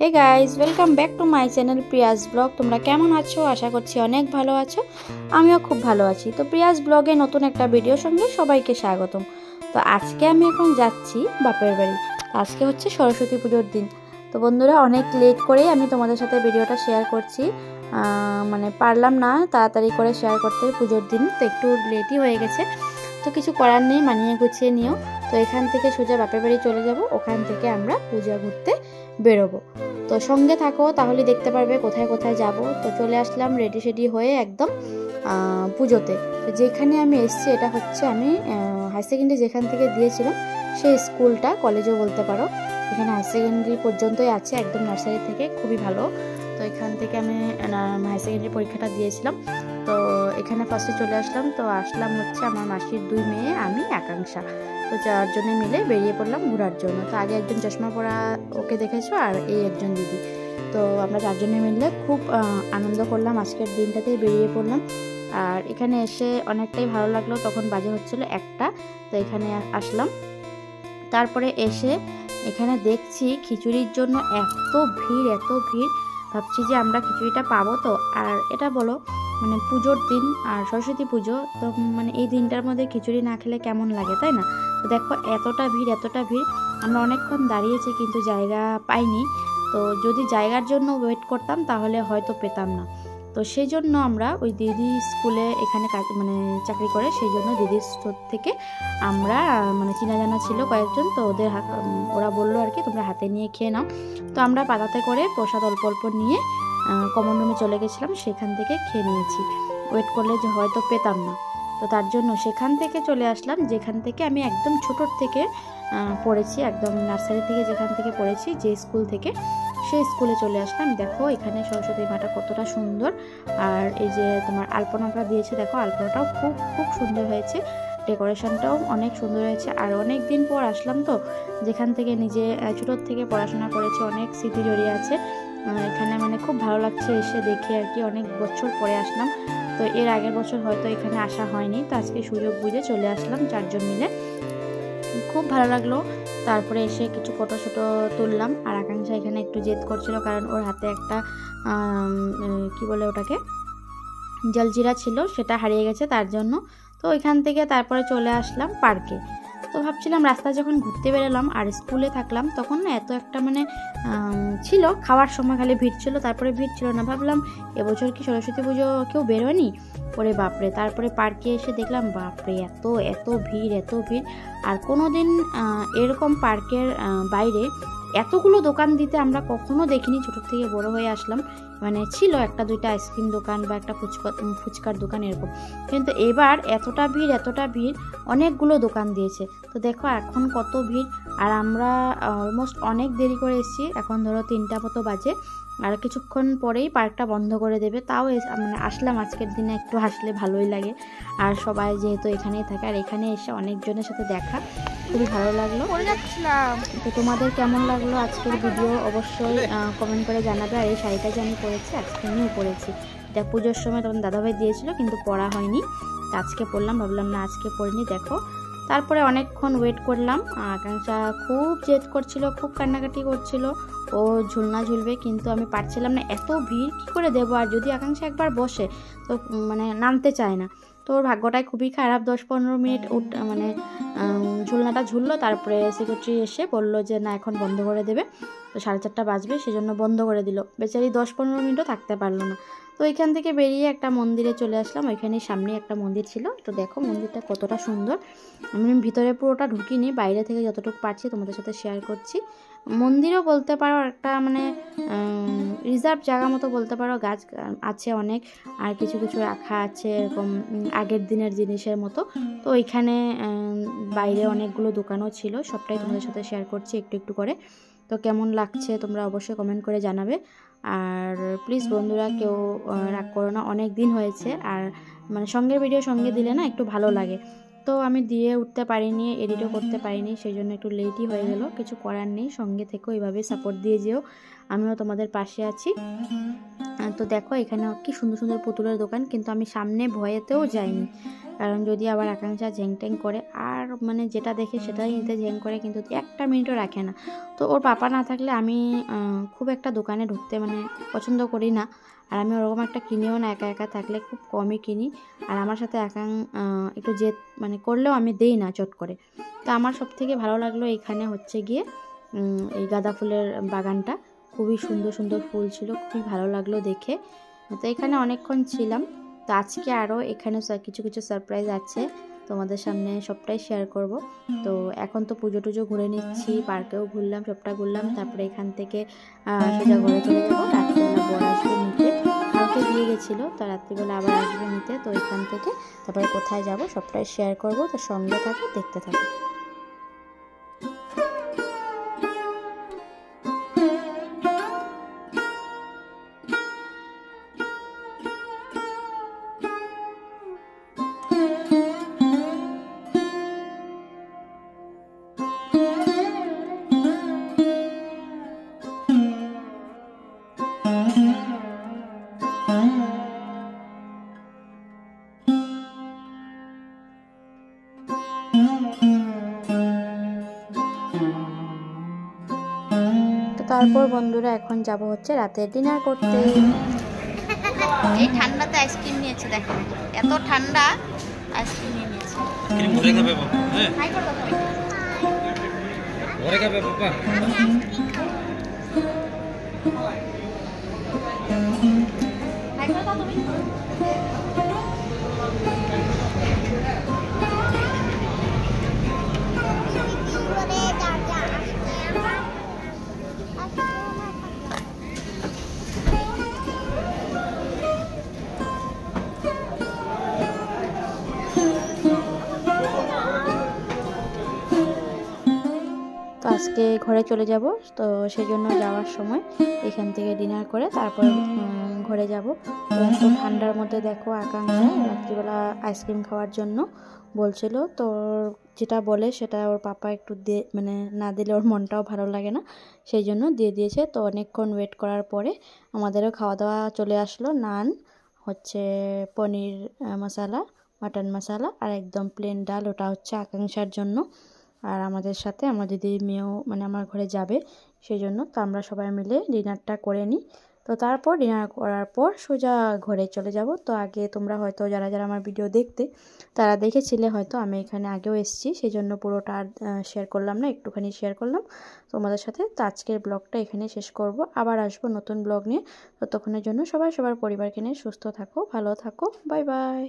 Hey guys, welcome back to my channel Priya's blog. তোমরা কেমন আছো? আশা করছি অনেক ভালো আছো। আমিও খুব ভালো আছি। তো প্রিয়াস ব্লগে নতুন একটা ভিডিওর সঙ্গে সবাইকে স্বাগতম। তো আজকে আমি এখন যাচ্ছি বাপের বাড়ি। আজকে হচ্ছে সরস্বতী পুজোর দিন। তো বন্ধুরা, অনেক লেট করেই আমি তোমাদের সাথে ভিডিওটা শেয়ার করছি। পারলাম না তাড়াতাড়ি করে শেয়ার করতে পুজোর দিন, তো একটু লেটই হয়ে গেছে। তো কিছু করার নেই, মানিয়ে গুছিয়ে নিও। তো এখান থেকে সোজা বাপের বাড়ি চলে যাব, ওখান থেকে আমরা পূজা ঘুরতে বেরোবো। তো সঙ্গে থাকো, তাহলে দেখতে পারবে কোথায় কোথায় যাব। তো চলে আসলাম রেডি সেডি হয়ে একদম পুজোতে। তো যেখানে আমি এসেছি এটা হচ্ছে আমি হাই সেকেন্ডারি যেখান থেকে দিয়েছিলাম সেই স্কুলটা, কলেজও বলতে পারো। এখানে হাই সেকেন্ডারি পর্যন্তই আছে, একদম নার্সারি থেকে, খুবই ভালো। তো এখান থেকে আমি হাই সেকেন্ডারি পরীক্ষাটা দিয়েছিলাম। তো এখানে ফার্স্টে চলে আসলাম। তো আসলাম হচ্ছে আমার মাসির 2 মেয়ে, আমি আকাঙ্ক্ষা। তো 4 জনে মিলে বেরিয়ে পড়লাম ঘোরার জন্য। তো আগে একজন চশমা পরা ওকে দেখেছো, আর এই একজন দিদি। তো আমরা 4 জনে মিলে খুব আনন্দ করলাম, আজকের দিনটাতেই বেরিয়ে পড়লাম। আর এখানে এসে অনেকটাই ভালো লাগলো। তখন বাজে হচ্ছিল 1টা। তো এখানে আসলাম। তারপরে এসে এখানে দেখছি খিচুড়ির জন্য এত ভিড়, এত ভিড়। ভাবছি যে আমরা খিচুড়িটা পাবো তো। আর এটা বলো, মানে পুজোর দিন আর সরস্বতী পুজো, তো মানে এই দিনটার মধ্যে খিচুড়ি না খেলে কেমন লাগে, তাই না? তো দেখো এতটা ভিড়, এতটা ভিড়। আমরা অনেকক্ষণ দাঁড়িয়েছি কিন্তু জায়গা পাইনি। তো যদি জায়গার জন্য ওয়েট করতাম তাহলে হয়তো পেতাম না। তো সেই জন্য আমরা ওই দিদি স্কুলে এখানে কাজ মানে চাকরি করে, সেই জন্য দিদির থেকে আমরা মানে চেনা জানা ছিল কয়েকজন। তো ওরা বললো আর কি, তোমরা হাতে নিয়ে খেয়ে নাও। তো আমরা পাতাতে করে প্রসাদ অল্প অল্প নিয়ে কমন রুমে চলে গেছিলাম, সেখান থেকে খেয়ে নিয়েছি। ওয়েট করলে যে হয়তো পেতাম না, তো তার জন্য সেখান থেকে চলে আসলাম, যেখান থেকে আমি একদম ছোটোর থেকে পড়েছি, একদম নার্সারি থেকে যেখান থেকে পড়েছি, যে স্কুল থেকে, সেই স্কুলে চলে আসলাম। দেখো এখানে সরস্বতী মাটা কতটা সুন্দর। আর এই যে তোমার আলপনাটা দিয়েছে, দেখো আলপনাটাও খুব খুব সুন্দর হয়েছে, ডেকোরেশনটাও অনেক সুন্দর হয়েছে। আর অনেক দিন পর আসলাম তো, যেখান থেকে নিজে ছোটোর থেকে পড়াশোনা করেছি, অনেক স্মৃতি জড়িয়ে আছে এখানে। মানে খুব ভালো লাগছে এসে দেখে আর কি, অনেক বছর পরে আসলাম। তো এর আগের বছর হয়তো এখানে আসা হয়নি, তো আজকে সুযোগ বুঝে চলে আসলাম 4 জন মিলে, খুব ভালো লাগলো। তারপরে এসে কিছু ফটো শটো তুললাম। আর আকাঙ্ক্ষা এখানে একটু জেদ করছিল, কারণ ওর হাতে একটা কি বলে ওটাকে, জলজিরা ছিল, সেটা হারিয়ে গেছে তার জন্য। তো ওইখান থেকে তারপরে চলে আসলাম পার্কে। তো ভাবছিলাম রাস্তায় যখন ঘুরতে বেরোলাম আর স্কুলে থাকলাম তখন না এত একটা মানে ছিল, খাওয়ার সময় খালি ভিড় ছিল, তারপরে ভিড় ছিল না। ভাবলাম এবছর কি সরস্বতী পুজো কেউ বেরোয়নি, ওরে বাপরে। তারপরে পার্কে এসে দেখলাম বাপরে এত এত ভিড়, এত ভিড়। আর কোনো দিন এরকম পার্কের বাইরে এতগুলো দোকান দিতে আমরা কখনো দেখিনি, ছোটোর থেকে বড় হয়ে আসলাম। মানে ছিল 1-2টা আইসক্রিম দোকান বা একটা ফুচকার দোকান এরকম, কিন্তু এবার এতটা ভিড়, এতটা ভিড়, অনেকগুলো দোকান দিয়েছে। তো দেখো এখন কত ভিড়। আর আমরা অলমোস্ট অনেক দেরি করে এসেছি, এখন ধরো 3টা মতো বাজে। আর কিছুক্ষণ পরেই পার্কটা বন্ধ করে দেবে। তাও মানে আসলাম আজকের দিনে, একটু হাসলে ভালোই লাগে। আর সবাই যেহেতু এখানেই থাকে, আর এখানে এসে অনেকজনের সাথে দেখা, খুবই ভালো লাগলো। তো তোমাদের কেমন লাগলো আজকের ভিডিও অবশ্যই কমেন্ট করে জানাবে। আর এই শাড়িটা যে আমি পরেছি আজকে আমিও পরেছি, এটা পুজোর সময় তখন দাদাভাই দিয়েছিল কিন্তু পরা হয়নি, আজকে পরলাম। ভাবলাম না আজকে পরিনি। দেখো তারপরে অনেকক্ষণ ওয়েট করলাম। আকাঙ্ক্ষা খুব জেদ করছিল, খুব কান্নাকাটি করছিল, ও ঝুলনা ঝুলবে, কিন্তু আমি পারছিলাম না, এত ভিড় কী করে দেবো। আর যদি আকাঙ্ক্ষা একবার বসে তো মানে নামতে চায় না। তো ওর ভাগ্যটাই খুবই খারাপ, 10-15 মিনিট মানে ঝুলনাটা ঝুললো। তারপরে সিকিউরিটি এসে বললো যে না এখন বন্ধ করে দেবে। তো 4:30 বাজবে, সেজন্য বন্ধ করে দিল। বেচারি 10-15 মিনিটও থাকতে পারলো না। তো ওইখান থেকে বেরিয়ে একটা মন্দিরে চলে আসলাম, ওইখানে সামনে একটা মন্দির ছিল। তো দেখো মন্দিরটা কতটা সুন্দর। আমি ভিতরে পুরোটা ঢুকিনি, বাইরে থেকে যতটুকু পারছি তোমাদের সাথে শেয়ার করছি। মন্দিরও বলতে পারো, একটা মানে রিজার্ভ জায়গা মতো বলতে পারো, গাছ আছে অনেক, আর কিছু কিছু রাখা আছে এরকম আগের দিনের জিনিসের মতো। তো ওইখানে বাইরে অনেকগুলো দোকানও ছিল, সবটাই তোমাদের সাথে শেয়ার করছি একটু একটু করে। তো কেমন লাগছে তোমরা অবশ্যই কমেন্ট করে জানাবে। আর প্লিজ বন্ধুরা কেউ রাগ করো না, অনেক দিন হয়েছে, আর মানে সঙ্গের ভিডিও সঙ্গে দিলে না একটু ভালো লাগে। তো আমি দিয়ে উঠতে পারিনি, এডিটও করতে পারিনি, সেই জন্য একটু লেটই হয়ে গেল। কিছু করার নেই, সঙ্গে থেকেও এইভাবে সাপোর্ট দিয়ে যেও, আমিও তোমাদের পাশে আছি। তো দেখো এখানে কি সুন্দর সুন্দর পুতুলের দোকান, কিন্তু আমি সামনে ভয়েতেও যাইনি, কারণ যদি আবার আকাঙ্ক্ষা ঝ্যাং করে আর মানে যেটা দেখে সেটাই নিতে ঝ্যাং করে, কিন্তু 1 মিনিটও রাখে না। তো ওর পাপা না থাকলে আমি খুব একটা দোকানে ঢুকতে মানে পছন্দ করি না, আর আমি ওরকম একটা কিনিও না, একা একা থাকলে খুব কমই কিনি। আর আমার সাথে একটু জেদ মানে করলেও আমি দেই না চট করে। তো আমার সবথেকে ভালো লাগলো এখানে হচ্ছে গিয়ে এই গাঁদা ফুলের বাগানটা, খুবই সুন্দর সুন্দর ফুল ছিল, খুবই ভালো লাগলো দেখে। তো এখানে অনেকক্ষণ ছিলাম। তো আজকে আরও এখানে কিছু কিছু সারপ্রাইজ আছে, তোমাদের সামনে সবটাই শেয়ার করব। তো এখন তো পুজো টুজো ঘুরে নিচ্ছি, পার্কেও ঘুরলাম, সবটা ঘুরলাম, তারপরে এখান থেকে সোজা ঘরে চলে যাবো। রাত্রিবেলা বর আসবে নিতে, কালকে দিয়ে গেছিলো, তো রাত্রিবেলা আবার আসবে নিতে। তো এখান থেকে তারপরে কোথায় যাব সবটাই শেয়ার করব। তো সঙ্গে থাকো, দেখতে থাকো। তারপর বন্ধুরা এখন যাব হচ্ছে রাতের ডিনার করতে। এই ঠান্ডাতে আইসক্রিম নিয়েছে, দেখো এত ঠান্ডা, আইসক্রিম নিয়ে নিয়েছে। আইসক্রিম ঘরে খাবে বাবা? হ্যাঁ হাই করে দাও সবাইকে। ঘরে খাবে বাবা? আমি আইসক্রিম খাবো। হাই করে দাও তুমি। তো আজকে ঘরে চলে যাব, তো সেই জন্য যাওয়ার সময় এখান থেকে ডিনার করে তারপর ঘরে যাব। তো এত ঠান্ডার মধ্যে দেখো আকাঙ্ক্ষা রাত্রিবেলা আইসক্রিম খাওয়ার জন্য বলছিল, তো যেটা বলে সেটা ওর পাপা একটু মানে না দিলে ওর মনটাও ভালো লাগে না, সেই জন্য দিয়ে দিয়েছে। তো অনেকক্ষণ ওয়েট করার পরে আমাদেরও খাওয়া দাওয়া চলে আসলো। নান হচ্ছে, পনির মশালা, মাটন মশালা, আর একদম প্লেন ডাল, ওটা হচ্ছে আকাঙ্ক্ষার জন্য। আর আমাদের সাথে আমার দিদির মেয়েও মানে আমার ঘরে যাবে, সেই জন্য তো আমরা সবাই মিলে ডিনারটা করে নিই। তো তারপর ডিনার করার পর সোজা ঘরে চলে যাব। তো আগে তোমরা হয়তো যারা যারা আমার ভিডিও দেখতে তারা দেখেছিলে হয়তো, আমি এখানে আগেও এসেছি, সেই জন্য পুরোটা আর শেয়ার করলাম না, একটুখানি শেয়ার করলাম তোমাদের সাথে। তো আজকের ব্লগটা এখানে শেষ করব, আবার আসবো নতুন ব্লগ নিয়ে। ততক্ষণের জন্য সবাই সবার পরিবারকে নিয়ে সুস্থ থাকো, ভালো থাকো, বাই বাই।